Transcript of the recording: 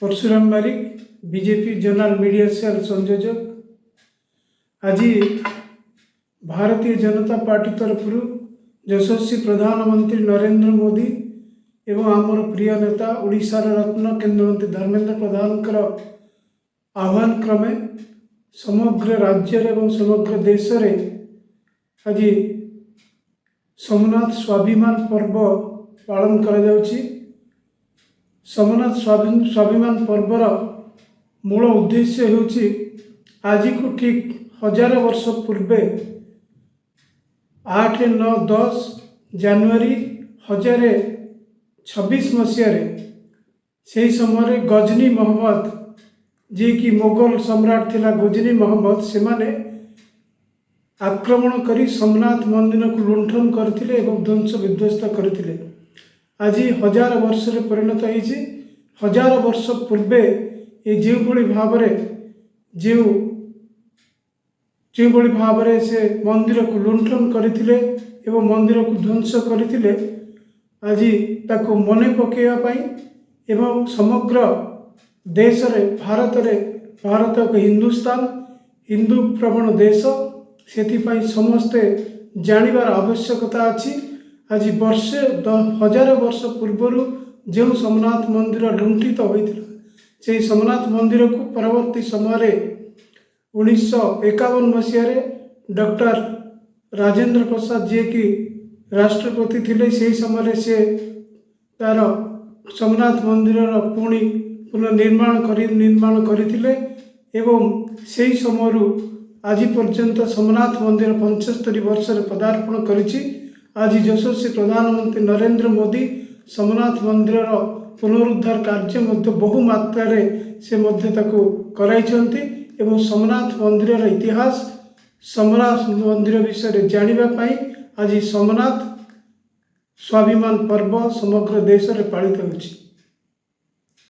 परशुराम बारिक BJP general media cell संयोजक। आज Bharatiya Janata party तरफ यशस्वी प्रधानमंत्री नरेंद्र मोदी एवं आमर प्रिय नेता ओडिशार रत्न केंद्रमंत्री धर्मेंद्र प्रधान आह्वान क्रमे समग्र राज्य एवं समग्र देश रे आज सोमनाथ स्वाभिमान पर्व पालन करा जाउछि। सोमनाथ स्वाभिमान पर्वर मूल उद्देश्य होउछि आज को ठीक 1000 वर्ष पूर्वे 8, 9, 10 जनवरी 1026 मसीह से समय गजनी मोहम्मद जी की मोगल सम्राट थिला गजनी मोहम्मद से माने आक्रमण करी सोमनाथ मंदिर को लुंठन करथिले एवं ध्वंस विध्वस्त करथिले। आज 1000 वर्ष रे परिणत होइछि। 1000 वर्ष पूर्वे ये जो भाव से मंदिर को लुंठन करथिले एवं मंदिर को ध्वंस करथिले आज ताको मने पकेवा पई एवं समग्र देश रे भारत एक हिंदुस्तान हिंदू प्रवण देश से समस्ते जानिबार आवश्यकता अछि। आज वर्षे 1000 वर्ष पूर्व जो सोमनाथ मंदिर लुंठित होइथिला से सोमनाथ मंदिर को परवर्ती समय 1951 मसीह डॉक्टर राजेंद्र प्रसाद जी की राष्ट्रपति थिले से समय से तार सोमनाथ मंदिर पुनर्निर्माण करथिले एवं से समय आज पर्यंत सोमनाथ मंदिर 75 वर्ष पदार्पण करिछि। आज यशस्वी प्रधानमंत्री नरेंद्र मोदी सोमनाथ मंदिर पुनरुद्धार कार्य मध्य बहु मात्रा से कराइछन्ति एवं सोमनाथ मंदिर इतिहास सोमनाथ मंदिर विषय जानिबा पई आज सोमनाथ स्वाभिमान पर्व समग्र देश रे पालित होछि।